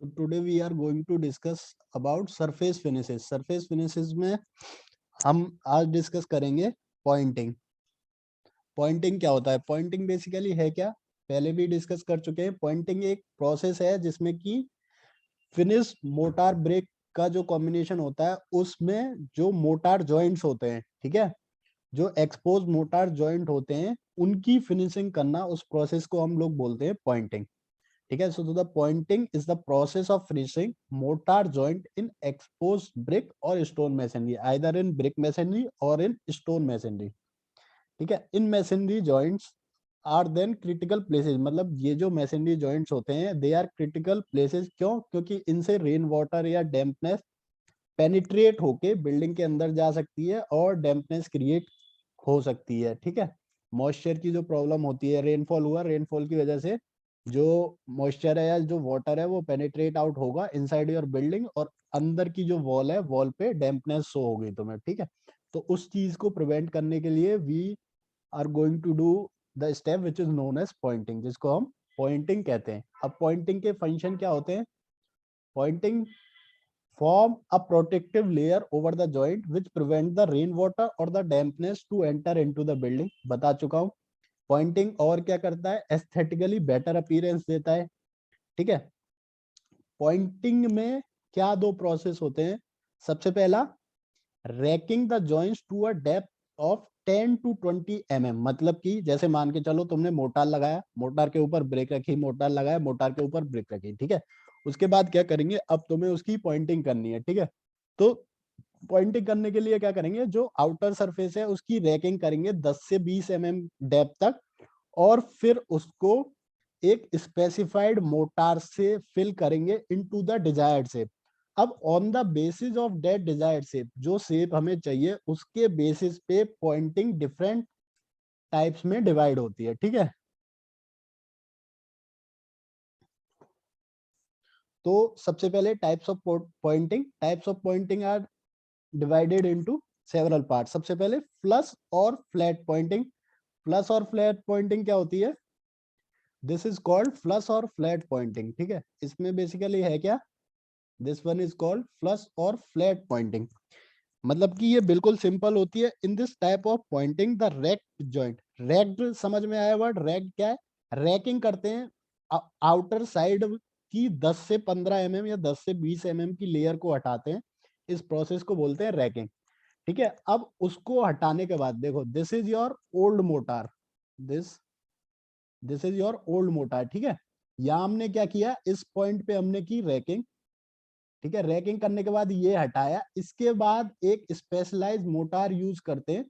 So today we are going to discuss about surface finishes. Surface finishes में हम आज discuss करेंगे Poynting. Poynting क्या होता है? पॉइंटिंग बेसिकली है क्या, पहले भी डिस्कस कर चुके हैं. पॉइंटिंग एक प्रोसेस है जिसमें कि फिनिश मोटार ब्रेक का जो कॉम्बिनेशन होता है उसमें जो मोटार जॉइंट्स होते हैं, ठीक है, जो एक्सपोज मोटार जॉइंट होते हैं उनकी फिनिशिंग करना, उस प्रोसेस को हम लोग बोलते हैं पॉइंटिंग. ठीक है. So the pointing is the process of finishing mortar joint in expose brick और stone masonry, either in brick masonry or in stone masonry. ठीक है. In masonry joints are then critical places, मतलब ये जो masonry joints होते हैं they are critical places. क्यों? क्योंकि इनसे रेन वाटर या डैम्पनेस पेनिट्रेट होके बिल्डिंग के अंदर जा सकती है और डैम्पनेस क्रिएट हो सकती है. ठीक है. मॉइस्चर की जो प्रॉब्लम होती है, रेनफॉल हुआ, रेनफॉल की वजह से जो मॉइस्चर है या जो वाटर है वो पेनिट्रेट आउट होगा इनसाइड योर बिल्डिंग और अंदर की जो वॉल है वॉल पे डैम्पनेस शो होगी तुम्हें. ठीक है. तो उस चीज को प्रिवेंट करने के लिए we are going to do the step which is known as pointing, जिसको हम पॉइंटिंग कहते हैं. अब पॉइंटिंग के फंक्शन क्या होते हैं? Pointing form a protective layer over the joint which prevent the rainwater or the dampness to enter into the building. बता चुका हूँ. पॉइंटिंग और क्या करता है? एस्थेटिकली बेटर अपीयरेंस देता है. ठीक है. पॉइंटिंग में क्या दो प्रोसेस होते हैं? सबसे पहला, raking the joints to a depth of 10 to 20 mm. मतलब कि जैसे मान के चलो तुमने मोटार लगाया, मोटार के ऊपर ब्रेक रखी, मोटार लगाया, मोटार के ऊपर ब्रेक रखी. ठीक है. उसके बाद क्या करेंगे? अब तुम्हें उसकी पॉइंटिंग करनी है. ठीक है. तो पॉइंटिंग करने के लिए क्या करेंगे? जो आउटर सरफेस है उसकी रैकिंग करेंगे 10 से 20 mm डेप्थ तक और फिर उसको एक स्पेसिफाइड मोटार से फिल करेंगे इनटू द डिजायर्ड शेप. अब on the basis of that desired shape, जो शेप हमें चाहिए उसके बेसिस पे पॉइंटिंग डिफरेंट टाइप्स में डिवाइड होती है. ठीक है. तो सबसे पहले types of pointing are divided into several part. सबसे पहले फ्लश और फ्लैट पॉइंटिंग. फ्लश और फ्लैट पॉइंटिंग क्या होती है? दिस इज कॉल्ड फ्लश और फ्लैट पॉइंटिंग. ठीक है. इसमें बेसिकली है क्या? This one is called flush और फ्लैट पॉइंटिंग. मतलब कि ये बिल्कुल सिंपल होती है. In this type of Poynting the raked joint, raked समझ में आया वर्ड? रैक्ड क्या है? रैकिंग करते हैं आउटर साइड की 10 से 15 mm या 10 से 20 mm की लेयर को हटाते हैं. इस प्रोसेस को बोलते हैं रैकिंग. ठीक है. अब उसको हटाने के बाद देखो, this is your old motor, this this is your old motor. ठीक है. यहाँ हमने क्या किया? इस पॉइंट पे हमने की रैकिंग. ठीक है. रैकिंग करने के बाद ये हटाया, इसके बाद एक स्पेशलाइज मोटार यूज करते हैं,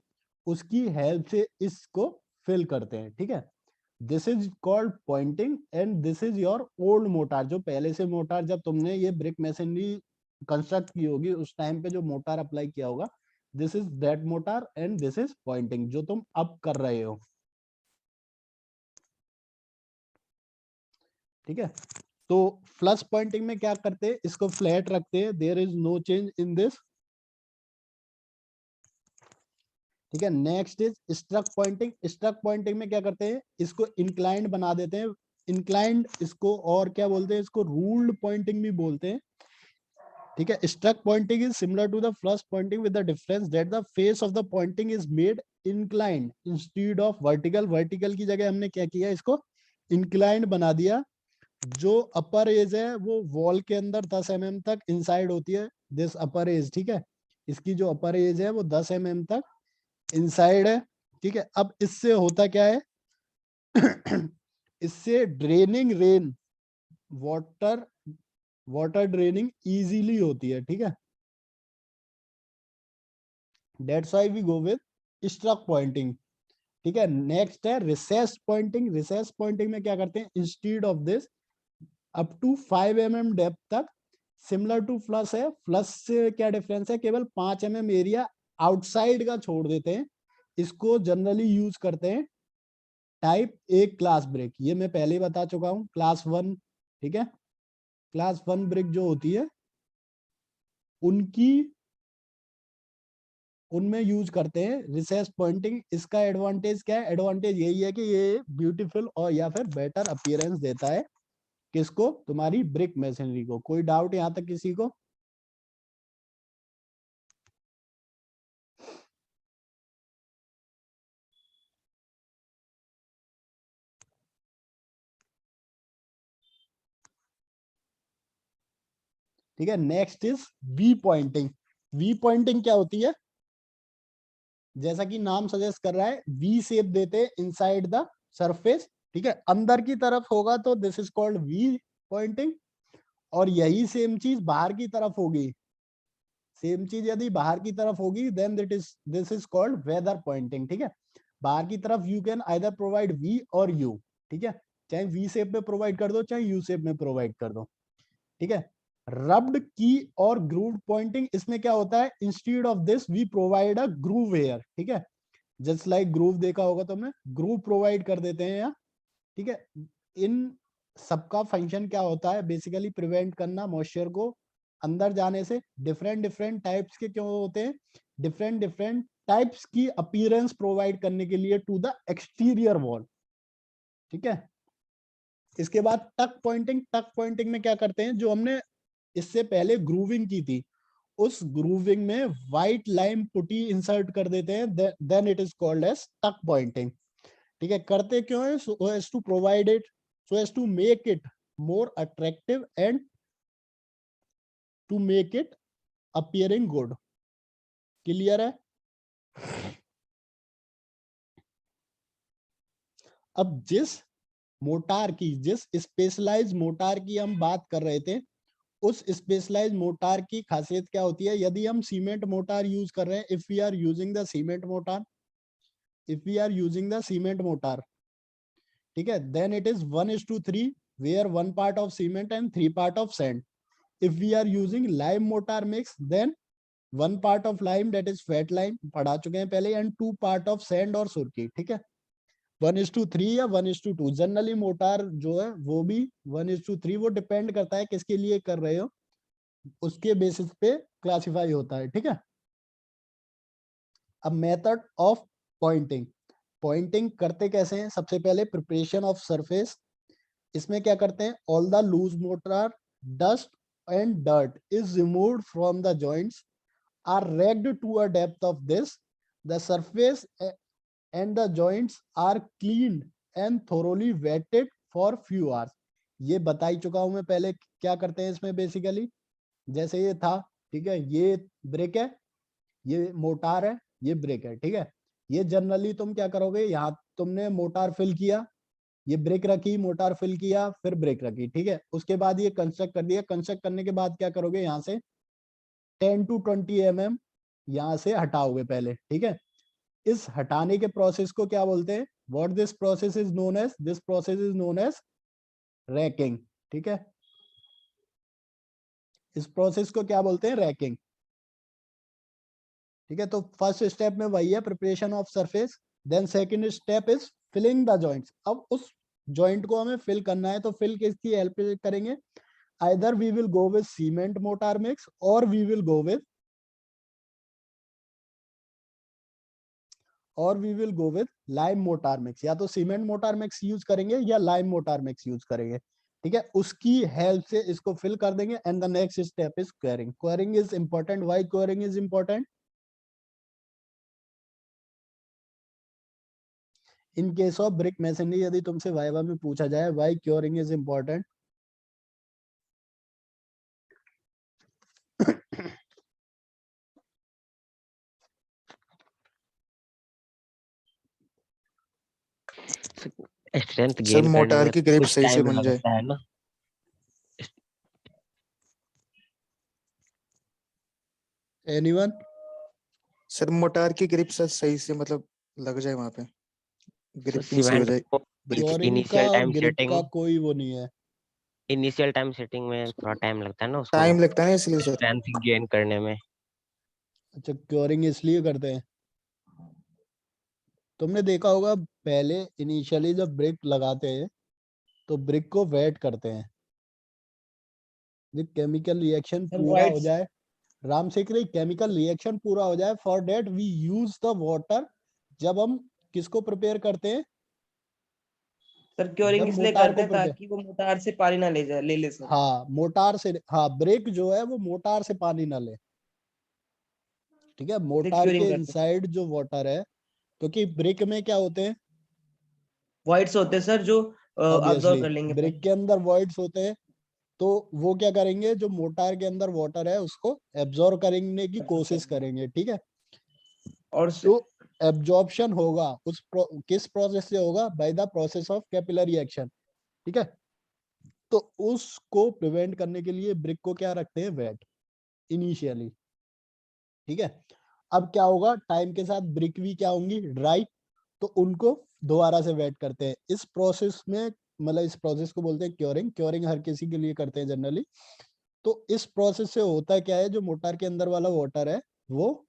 उसकी हेल्प से इसको फिल करते हैं. ठीक है. This is called pointing and this is your old mortar. जो पहले से मोटार, जब तुमने ये ब्रिक मैसनरी कंस्ट्रक्ट की होगी उस टाइम पे जो मोटार अप्लाई किया होगा, this is that motor and this is pointing जो तुम अब कर रहे हो. ठीक है. तो फ्लश पॉइंटिंग में क्या करते हैं? इसको फ्लैट रखते हैं, there is no change in this. ठीक है. Next is struck pointing. Struck pointing में क्या करते हैं? इसको इंक्लाइंड बना देते हैं. इंक्लाइंड इसको और क्या बोलते हैं? इसको रूल्ड पॉइंटिंग भी बोलते हैं. ठीक है. Struck pointing is similar to the flush pointing with the difference that the face of the pointing is made inclined instead of vertical. Vertical की जगह हमने क्या किया? इसको इंक्लाइंड बना दिया. जो अपर एज है वो वॉल के अंदर 10 mm तक इनसाइड होती है, दिस अपर एज. ठीक है. इसकी जो अपर एज है वो 10 mm तक इनसाइड है. ठीक है. अब इससे होता क्या है? इससे draining rain water water draining easily होती है. ठीक है. That's why we go with struck pointing. ठीक है. नेक्स्ट है रिसेस पॉइंटिंग. रिसेस पॉइंटिंग में क्या करते हैं? Instead of this up to 5 mm depth तक, सिमिलर टू फ्लश है. फ्लश से क्या डिफरेंस है? केवल 5 mm एरिया आउटसाइड का छोड़ देते हैं. इसको जनरली यूज करते हैं टाइप ए क्लास ब्रेक. ये मैं पहले ही बता चुका हूँ, क्लास 1. ठीक है. क्लास 1 ब्रेक जो होती है उनकी उनमें यूज करते हैं रिसेस पॉइंटिंग. इसका एडवांटेज क्या है? एडवांटेज यही है कि ये ब्यूटीफुल और या फिर बेटर अपीयरेंस देता है किसको? तुम्हारी ब्रिक मैसनरी को। कोई डाउट यहाँ तक किसी को? ठीक है, next is we Poynting. We Poynting क्या होती है? जैसा कि नाम सजेस्ट कर रहा है, वी शेप देते हैं इनसाइड द सरफेस। ठीक है, अंदर की तरफ होगा तो this is called V Poynting, और यही सेम चीज बाहर की तरफ होगी, सेम चीज यदि बाहर की तरफ होगी then this is called weather pointing. ठीक है, बाहर की तरफ you can either provide V और यू। ठीक है, चाहे वी शेप में प्रोवाइड कर दो, चाहे यू शेप में प्रोवाइड कर दो। ठीक है, रब्ड की और ग्रूव पॉइंटिंग, इसमें क्या होता है? Instead of this we provide a groove here. ठीक है, जस्ट लाइक ग्रूव देखा होगा तुमने, ग्रूव प्रोवाइड कर देते हैं यहाँ। ठीक है, इन सबका फंक्शन क्या होता है? बेसिकली प्रिवेंट करना मॉइस्चर को अंदर जाने से। डिफरेंट डिफरेंट टाइप्स के क्यों होते हैं? डिफरेंट डिफरेंट टाइप्स की अपीयरेंस प्रोवाइड करने के लिए टू द एक्सटीरियर वॉल। ठीक है, इसके बाद टक पॉइंटिंग। टक पॉइंटिंग में क्या करते हैं? जो हमने इससे पहले ग्रूविंग की थी, उस ग्रूविंग में व्हाइट लाइम पुटी इंसर्ट कर देते हैं, then it is called as tuck pointing. ठीक है, करते क्यों है? So as to provide it, so as to make it more attractive and to make it appearing good. Clear है? अब जिस मोटार की, जिस स्पेशलाइज मोटार की हम बात कर रहे थे, उस स्पेशलाइज मोटार की खासियत क्या होती है? यदि हम सीमेंट मोटार यूज कर रहे हैं, if we are using the cement mortar, if we are using the cement mortar, ठीक है, then it is 1:3, where 1 part of cement and 3 part of sand. If we are using lime mortar mix, then 1 part of lime, that is fat lime, पढ़ा चुके हैं पहले, and 2 part of sand और सुरकी। ठीक है, 1:3 या 1:2। जनरली मोटार जो है वो भी 1:3, वो डिपेंड करता है किसके लिए कर रहे हो, उसके बेसिस पे क्लासिफाई होता है। ठीक है, अब मेथड ऑफ पॉइंटिंग। पॉइंटिंग करते कैसे हैं? सबसे पहले प्रिपरेशन ऑफ सरफेस। इसमें क्या करते हैं? All the loose mortar, dust and dirt is removed from the joints, are raked to a depth of this, the surface and the joints are cleaned and thoroughly wetted for few hours. ये बता ही चुका हूं मैं पहले क्या करते हैं इसमें। बेसिकली जैसे ये था, ठीक है, ये ब्रेक है, ये मोटार है, ये ब्रेक है। ठीक है, ये जनरली तुम क्या करोगे? यहाँ तुमने मोटार फिल किया, ये ब्रेक रखी, मोटार फिल किया, फिर ब्रेक रखी। ठीक है, उसके बाद ये कंस्ट्रक्ट कर दिया। कंस्ट्रक्ट करने के बाद क्या करोगे? यहाँ से 10 to 20 mm यहाँ से हटाओगे पहले। ठीक है, इस हटाने के प्रोसेस को क्या बोलते हैं? What this process is known as? This process is known as raking. ठीक है, इस प्रोसेस को क्या बोलते हैं? रैकिंग। ठीक है, तो फर्स्ट स्टेप में वही है, preparation of surface. Then second step is filling the joints. अब उस जॉइंट को हमें फिल करना है, तो फिल किसकी हेल्प से करेंगे? Either we will go with cement mortar mix or we will go with lime mortar mix. या तो सीमेंट मोटार मिक्स यूज करेंगे या लाइम मोटार मिक्स यूज करेंगे। ठीक है, उसकी हेल्प से इसको फिल कर देंगे। And the next step is quarrying. Quarrying is important. Why quarrying is important? In case of brick masonry, यदि तुमसे वाइवा में पूछा जाए why curing is important, strength sir gain करने मोटार में की ग्रिप कुछ सही से टाइम बन जाए। लगता है ना। एनीवन? सर मोटार की ग्रिप सर सही से मतलब लग जाए वहां पे, ग्रिपिंग सही हो सीमेंट जाए। क्योरिंग का इनिशियल और टाइम ग्रिप सेटिंग, का कोई वो नहीं है। इनिशियल टाइम सेटिंग में थोड़ा टाइम लगता है ना उसको टाइम लगता है ना इसलिए सर। स्ट्रेंथ गेन करने में। अच्छा, क्योरिंग इसलिए करते हैं। तुमने देखा होगा पहले इनिशियली जब ब्रिक लगाते हैं तो ब्रिक को वेट करते हैं, केमिकल रिएक्शन पूरा हो जाए, राम से केमिकल रिएक्शन पूरा हो जाए, for that we use the water. जब हम किसको प्रिपेयर करते हैं? सर क्योरिंग जब इसलिए मोटार करते को हैं ताकि वो मोटार से पानी ना ले ले सर। हाँ मोटार से, हाँ ब्रिक जो है वो मोटार से पानी ना ले, ठीक है, मोटार क्योरिंग के करते हैं। इनसाइड जो वाटर है, क्योंकि ब्रिक में क्या होते हैं, वाइट्स होते हैं सर जो अब्जॉर्ब ऑब्वियसली कर लेंगे ब्रिक पानी। के अंदर वॉइड्स होते हैं, तो वो क्या करेंगे, जो मोटार के अंदर वाटर है उसको एब्जॉर्ब करने की अच्छा कोशिश सर। करेंगे, ठीक है। और तो एब्जॉर्प्शन होगा किस प्रोसेस से होगा, by the process of capillary action, ठीक है। तो उसको प्रिवेंट करने के लिए ब्रिक को क्या रखते हैं, वेट इनिशियली, ठीक है। अब क्या होगा, टाइम के साथ ब्रिक भी क्या होंगी, ड्राई, तो उनको दोबारा से वेट करते हैं। इस प्रोसेस में, मतलब इस प्रोसेस को बोलते हैं क्योरिंग। क्योरिंग हर किसी के लिए करते हैं जनरली। तो इस प्रोसेस से होता क्या है, जो मोटार के अंदर वाला वाटर है वो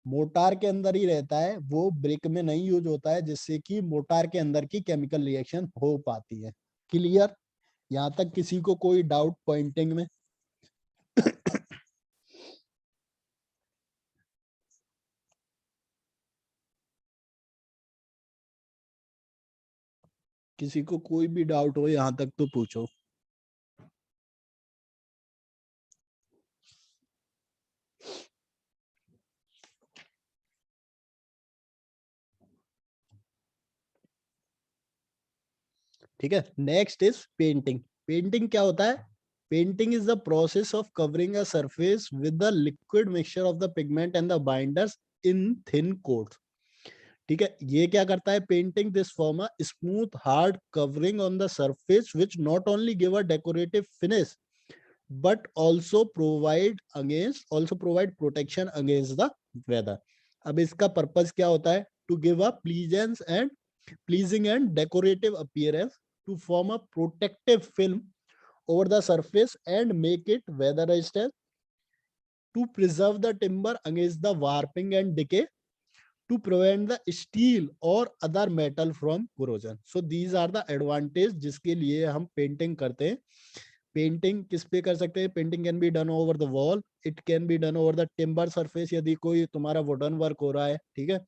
मोटार के अंदर ही रहता है, वो ब्रिक में नहीं यूज होता है, जिससे कि मोटार के अंदर की केमिकल रिएक्शन हो पाती है। क्लियर, यहाँ तक किसी को कोई डाउट पॉइंटिंग में? किसी को कोई भी डाउट हो यहाँ तक तो पूछो। ठीक है, नेक्स्ट इज पेंटिंग। पेंटिंग क्या होता है? Painting is the process of covering a surface with the liquid mixture of the pigment and the binders in thin quotes. ठीक है, ये क्या करता है, painting this form a smooth hard covering on the surface which not only give a decorative finish but also provide protection against the weather. अब इसका purpose क्या होता है? To give a pleasing and decorative appearance, to form a protective film over the surface and make it weather resistant, to preserve the timber against the warping and decay, to prevent the steel or other metal from corrosion. So these are the advantage जिसके लिए हम painting करते हैं। Painting किस पे कर सकते हैं? Painting can be done over the wall, it can be done over the timber surface, यदि कोई तुम्हारा वुडन वर्क हो रहा है, ठीक है।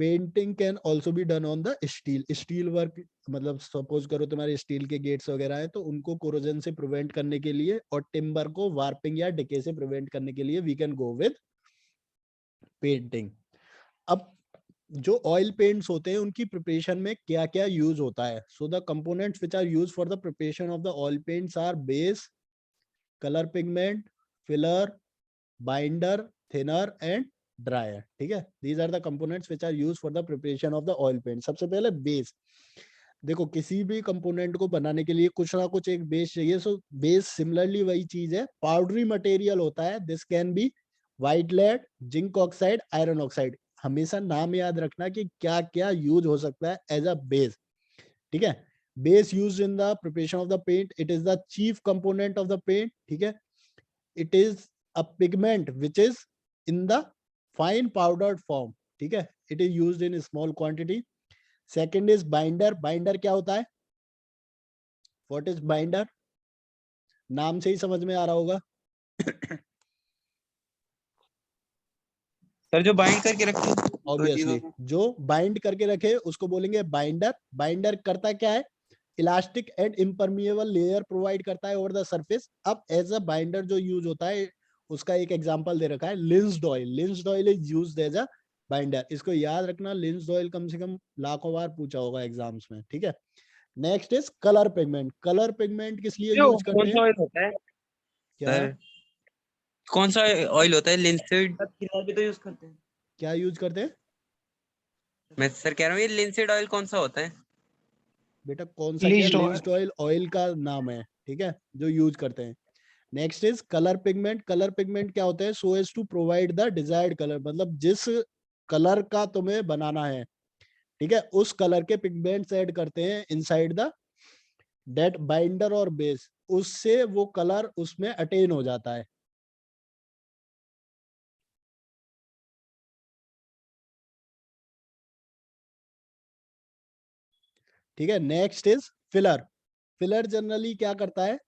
Painting can also be done on the steel work, मतलब सपोज करो तुम्हारे स्टील के गेट्स वगैरह है, तो उनको कोरोजन से प्रिवेंट करने के लिए, और टिम्बर को वार्पिंग या डिके से प्रिवेंट करने के लिए we can go with painting. अब जो ऑयल पेंट्स होते हैं उनकी प्रिपरेशन में क्या क्या यूज होता है? So the components which are used for the preparation of the oil paints are base, colour pigment, filler, binder, thinner and dryer, ठीक है। These are the components which are used for the preparation of the oil paint. सबसे पहले base. देखो किसी भी component को बनाने के लिए कुछ ना कुछ एक बेस चाहिए। सो बेस सिमिलरली वही चीज है, पाउडरी मटेरियल होता है। This can be white lead, zinc oxide, iron oxide. हमेशा नाम याद रखना कि क्या क्या यूज हो सकता है एज अ बेस, ठीक है। Base use in the preparation of the paint, it is the chief component of the paint, ठीक है। It is a pigment which is in the fine powdered form, ठीक है। It is used in small quantity. Second is binder. Binder क्या होता है? What is binder? नाम से ही समझ में आ रहा होगा। सर जो बाइंड करके रखते हैं ऑब्वियसली जो बाइंड करके रखे उसको बोलेंगे बाइंडर। बाइंडर करता क्या है? Elastic and impermeable layer provide करता है ओवर द सरफेस। अब एज अ बाइंडर जो यूज होता है उसका एक एग्जांपल दे रखा है, linseed oil. Linseed oil is used as a binder. इसको याद रखना, लिंस्ड ऑयल कम से कम लाखों बार पूछा होगा एग्जाम्स में, ठीक है। Next is colour pigment. Colour pigment किस लिए यूज करते कौन सा हैं? ऑयल होता है क्या सर? कौन सा ऑयल होता है? लिंसीड? थिनर भी तो यूज करते हैं। क्या यूज करते हैं मैं सर कह रहा हूँ ये लिंसीड ऑयल कौन सा होता है? बेटा? कौन सा? क्या? Least oil. Linseed oil oil का नाम है, ठीक है, जो यूज करते हैं। Next is colour pigment. Colour pigment क्या होता है? So as to provide the desired colour, मतलब जिस कलर का तुम्हें बनाना है, ठीक है, उस कलर के पिगमेंट्स ऐड करते हैं इनसाइड द डेट बाइंडर और बेस, उससे वो कलर उसमें अटेन हो जाता है। ठीक है, next is filler. Filler generally क्या करता है?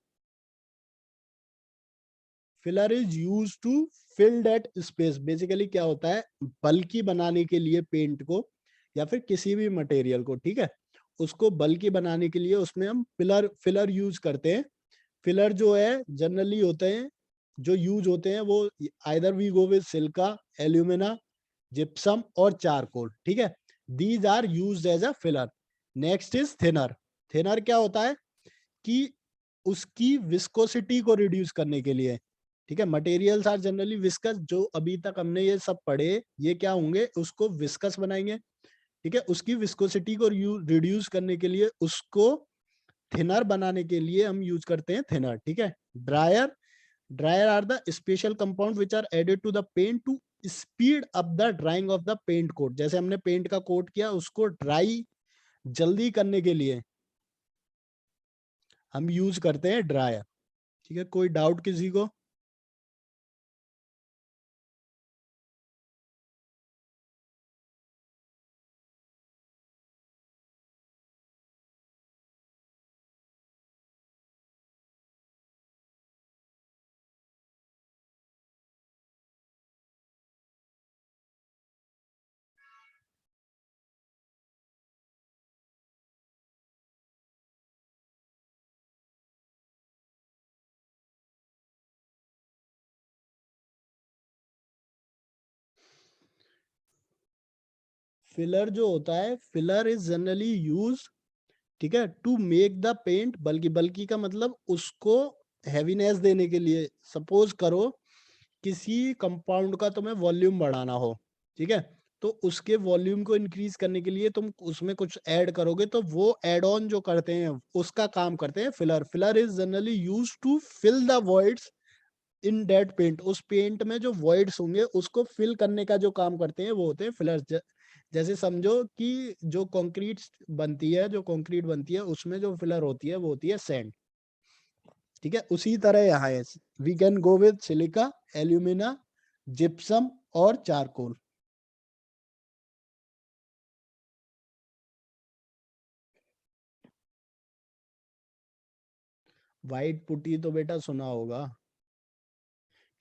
Filler is use to fill that space. Basically क्या होता है, बल्कि बनाने के लिए पेंट को या फिर किसी भी मटेरियल को, ठीक है, उसको बल्कि बनाने के लिए उसमें हम फिलर यूज करते हैं। फिलर जो है जनरली होते हैं, जो यूज होते हैं वो either we go with silica, alumina, gypsum और चारकोल। ठीक है, these are used as a filler. Next is thinner. Thinner क्या होता है कि उसकी विस्कोसिटी को रिड्यूस करने के लिए, ठीक है, मटेरियल्स आर जनरली विस्कस, जो अभी तक हमने ये सब पढ़े ये क्या होंगे, उसको विस्कस बनाएंगे। ठीक है, उसकी विस्कोसिटी को रिड्यूस करने के लिए, उसको थिनर बनाने के लिए हम यूज करते हैं थिनर। ठीक है, dryer are the special compound which are added to the paint to speed up the drying of the paint coat. जैसे हमने पेंट का कोट किया, उसको ड्राई जल्दी करने के लिए हम यूज करते हैं ड्रायर। ठीक है, कोई डाउट किसी को? फिलर जो होता है, फिलर इज जनरली यूज, ठीक है, टू मेक द पेंट बल्कि का मतलब उसको हैवीनेस देने के लिए। सपोज करो किसी कंपाउंड का तुम्हें वॉल्यूम बढ़ाना हो, ठीक है, तो उसके वॉल्यूम को इंक्रीज करने के लिए तुम उसमें कुछ ऐड करोगे, तो वो एड ऑन जो करते हैं उसका काम करते हैं filler. Filler is generally use to fill the voids in that paint. उस पेंट में जो वॉइड्स होंगे उसको फिल करने का जो काम करते हैं वो होते हैं फिलर। जैसे समझो कि जो कंक्रीट बनती है उसमें जो फिलर होती है वो होती है सैंड। ठीक है, उसी तरह यहाँ है, we can go with silica, alumina, gypsum और चारकोल। व्हाइट पुट्टी तो बेटा सुना होगा।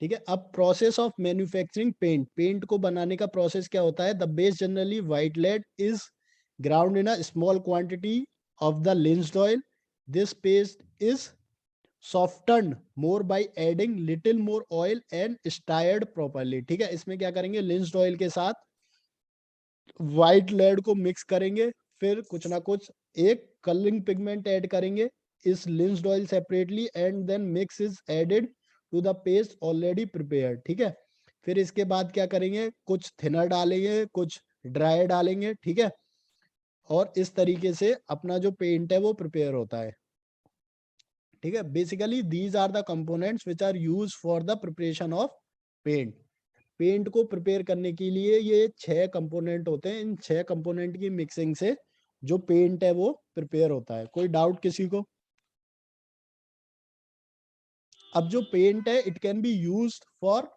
ठीक है, अब process of manufacturing paint. Paint को बनाने का प्रोसेस क्या होता है? The base generally white lead is ground in a small quantity of the linseed oil. This paste is softened more by adding little more oil and stirred properly। ठीक है, इसमें क्या करेंगे, लिंस्ड ऑयल के साथ व्हाइट लेड को mix करेंगे, फिर कुछ ना कुछ एक कलरिंग पिगमेंट ऐड करेंगे इस linseed oil separately, and then mix is added to the paste already prepared. ठीक है, फिर इसके बाद क्या करेंगे, कुछ थिनर डालेंगे, कुछ ड्राई डालेंगे। ठीक है, और इस तरीके से अपना जो पेंट है वो प्रिपेयर होता है। ठीक है, basically these are the components which are use for the preparation of paint. Paint को प्रिपेयर करने के लिए ये 6 कंपोनेंट होते हैं। इन 6 कंपोनेंट की मिक्सिंग से जो पेंट है वो प्रिपेयर होता है। कोई डाउट किसी को? अब जो पेंट है it can be used for,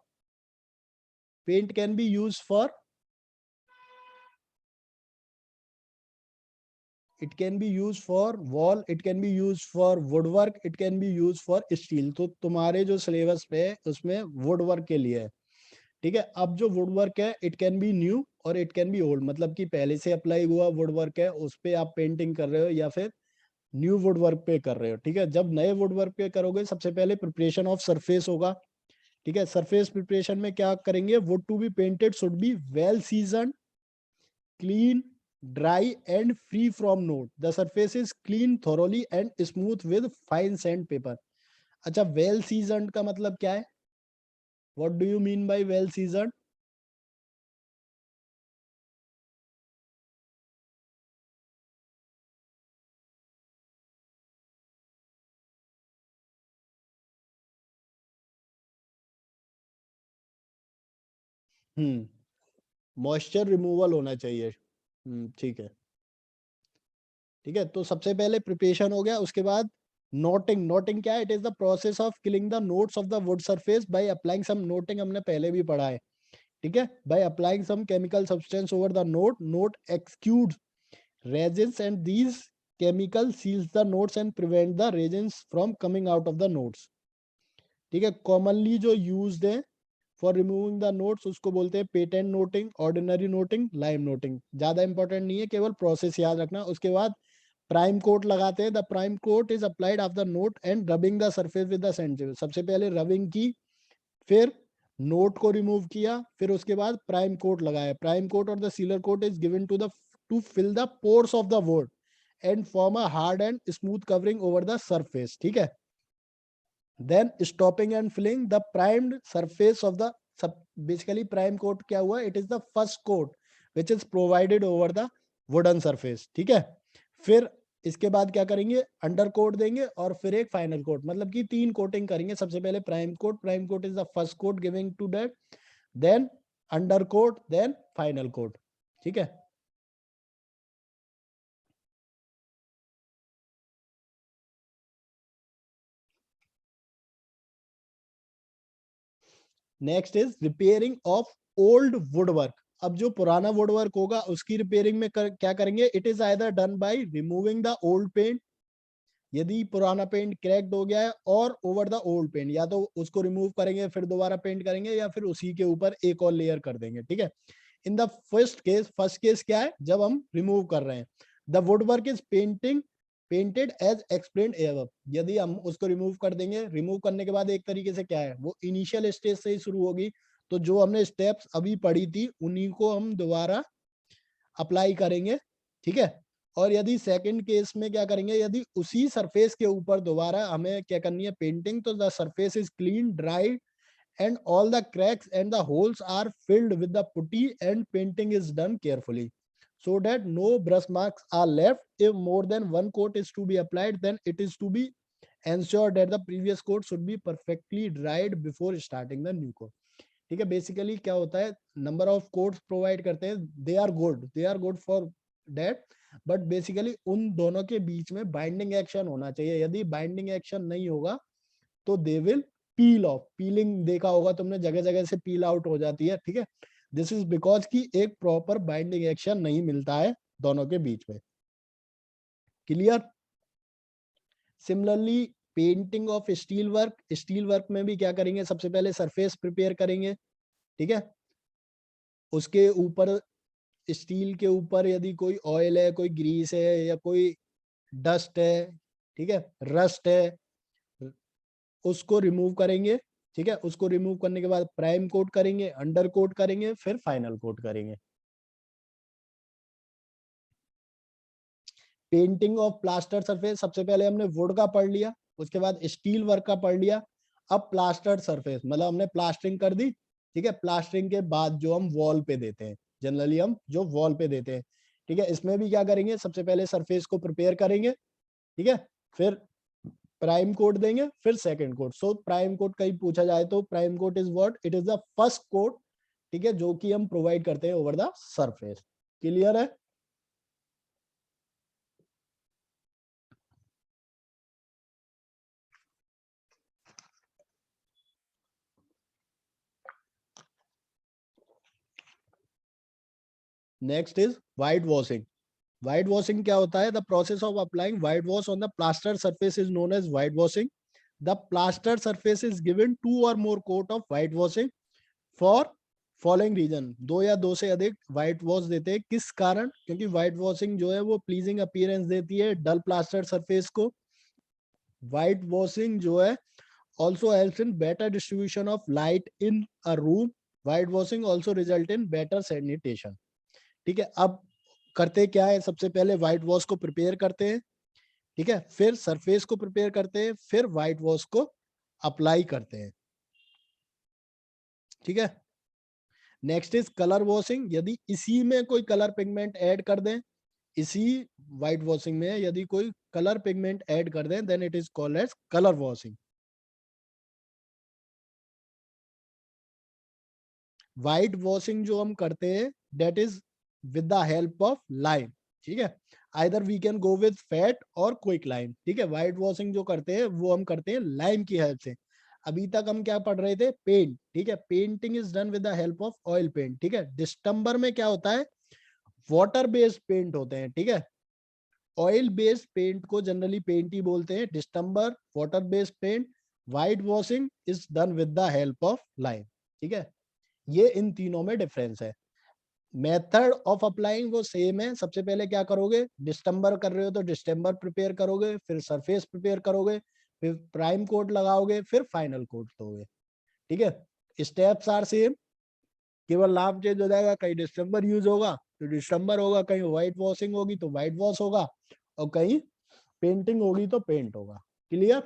paint can be used for, it can be used for wall, it can be used for woodwork, it can be used for steel। तो तुम्हारे जो सिलेबस पे है उसमें वुडवर्क के लिए है। ठीक है, अब जो वुडवर्क है इट कैन बी न्यू और इट कैन बी ओल्ड, मतलब कि पहले से अप्लाई हुआ वुडवर्क है उस पे आप पेंटिंग कर रहे हो, या फिर न्यू वुडवर्क पे कर रहे हो। ठीक है, जब नए वुडवर्क पे करोगे सबसे पहले प्रिपरेशन ऑफ सरफेस होगा। ठीक है, सरफेस प्रिपरेशन में क्या करेंगे, wood to be painted should be well season, clean, dry and free from note. The surface is clean thoroughly and smooth with fine sandpaper। अच्छा, well seasoned का मतलब क्या है? What do you mean by well seasoned? Moisture removal होना चाहिए। ठीक है। ठीक है, तो सबसे पहले प्रिपरेशन हो गया, उसके बाद नोटिंग। नोटिंग क्या है? It is the process of killing the knots of the wood surface by applying some knotting. हमने पहले भी पढ़ा है। ठीक है, by applying some chemical substance over the knot, knot exudes resins and these chemical seals the notes and prevent the resins from coming out of the notes। ठीक है, commonly जो यूज्ड है फॉर रिमूविंग द नोट्स उसको बोलते हैं patent noting, ordinary noting, lime noting. ज्यादा important नहीं है, केवल प्रोसेस याद रखना। उसके बाद प्राइम कोट लगाते हैं, the prime coat is applied after knot and rubbing the surface with the sandpaper. सबसे पहले रबिंग की, फिर नोट को रिमूव किया, फिर उसके बाद प्राइम कोट लगाया। प्राइम कोट और the sealer coat is given to fill the pores of the wood and form a hard and smooth covering over the surface, ठीक है। Then stopping and filling the primed surface of the, basically prime coat क्या हुआ, it is the first coat which is provided over the wooden surface, ठीक है। फिर इसके बाद क्या करेंगे, अंडर कोट देंगे और फिर एक फाइनल कोट, मतलब कि 3 कोटिंग करेंगे। सबसे पहले prime coat is the first coat giving to that, then under coat, then final coat, ठीक है। Next is repairing of old woodwork. अब जो पुराना वुडवर्क होगा उसकी रिपेयरिंग में क्या करेंगे, it is either done by removing the old paint, यदि पुराना पेंट क्रैक्ड हो गया है, और ओवर द ओल्ड पेंट, या तो उसको रिमूव करेंगे फिर दोबारा पेंट करेंगे, या फिर उसी के ऊपर एक और लेयर कर देंगे, ठीक है। इन द फर्स्ट केस क्या है, जब हम रिमूव कर रहे हैं, the woodwork is painted as explained above. यदि हम उसको रिमूव कर देंगे, रिमूव करने के बाद एक तरीके से क्या है, वो इनिशियल स्टेज से ही शुरू होगी, तो जो हमने स्टेप्स अभी पढ़ी थी उन्हीं को हम दोबारा अप्लाई करेंगे, ठीक है। और यदि सेकंड केस में क्या करेंगे, यदि उसी सरफेस के ऊपर दोबारा हमें क्या करनी है, पेंटिंग, तो the surface is clean, dry and all the cracks and the holes are filled with the putty and painting is done carefully so that no brush marks are left. If more than one coat is to be applied, then it is to be ensured that the previous coat should be perfectly dried before starting the new coat, ठीक है। Basically क्या होता है, number of quotes provide करते हैं, they are good for that, but basically उन दोनों के बीच में बाइंडिंग एक्शन होना चाहिए। यदि बाइंडिंग एक्शन नहीं होगा तो they will peel of. Piling देखा होगा तुमने, जगह जगह से पील आउट हो जाती है, ठीक है। दिस इज बिकॉज की एक प्रॉपर बाइंडिंग एक्शन नहीं मिलता है दोनों के बीच में, clear. Similarly painting of steel work में भी क्या करेंगे, सबसे पहले सरफेस प्रिपेयर करेंगे, ठीक है। उसके ऊपर, स्टील के ऊपर यदि कोई ऑयल है, कोई ग्रीस है, या कोई डस्ट है, ठीक है, रस्ट है, उसको रिमूव करेंगे, ठीक है। उसको रिमूव करने के बाद प्राइम कोट करेंगे, अंडर कोट करेंगे, फिर फाइनल कोट करेंगे। पेंटिंग ऑफ प्लास्टर सरफेस, सबसे पहले हमने वुड का पढ़ लिया, उसके बाद स्टील वर्क का पढ़ लिया, अब प्लास्टर सरफेस, मतलब हमने प्लास्टरिंग कर दी, ठीक है। प्लास्टरिंग के बाद जो हम वॉल पे देते हैं, जनरली हम जो वॉल पे देते हैं, ठीक है, इसमें भी क्या करेंगे, सबसे पहले सरफेस को प्रिपेयर करेंगे, ठीक है, फिर प्राइम कोट देंगे, फिर second coat. So prime coat कहीं पूछा जाए तो prime coat is what, it is the first coat, ठीक है, जो कि हम प्रोवाइड करते हैं ओवर द सरफेस, क्लियर है। Next is white washing. White washing क्या होता है, the process of applying white wash on the plaster surface is known as white washing. The plaster surface is given 2 or more coat of white washing for following reason. 2 या 2 से अधिक white wash देते हैं, किस कारण, क्योंकि white washing जो है वो प्लीजिंग अपीयरेंस देती है डल प्लास्टर सरफेस को। व्हाइट वॉशिंग जो है also helps in better distribution of light in a room. White washing also result in better sanitation, ठीक है। अब करते क्या है, सबसे पहले व्हाइट वॉश को प्रिपेयर करते हैं, ठीक है, फिर सरफेस को प्रिपेयर करते हैं, फिर व्हाइट वॉश को अप्लाई करते हैं, ठीक है। Next is colour washing. यदि इसी में कोई कलर पिगमेंट ऐड कर दें, इसी व्हाइट वॉशिंग में यदि कोई कलर पिगमेंट ऐड कर दें, then it is called as colour washing. White washing जो हम करते हैं that is with the help of lime, ठीक है। Either we can go with fat और क्विक लाइम, ठीक है। व्हाइट वॉशिंग जो करते हैं वो हम करते हैं लाइम की हेल्प से। अभी तक हम क्या पढ़ रहे थे, पेंट, ठीक है। Painting is done with the help of oil paint, ठीक है। डिस्टेंबर में क्या होता है, वाटर बेस्ड पेंट होते हैं, ठीक है। ऑयल बेस्ड पेंट को जनरली पेंट ही बोलते हैं, distemper water based paint. White washing is done with the help of lime, ठीक है। ये इन तीनों में डिफरेंस है। मेथड ऑफ अप्लाइंग वो सेम है। सबसे पहले क्या करोगे, डिस्टेंबर कर रहे हो तो डिस्टेंबर प्रिपेयर करोगे, फिर सरफेस प्रिपेयर करोगे, फिर प्राइम कोट लगाओगे, फिर फाइनल कोट दोगे। ठीक है, स्टेप्स आर सेम, केवल नाम चेंज हो जाएगा। कहीं डिस्टेंबर यूज होगा तो डिस्टेंबर होगा, कहीं व्हाइट वॉशिंग होगी तो व्हाइट वॉश होगा, और कहीं पेंटिंग होगी तो पेंट होगा। क्लियर?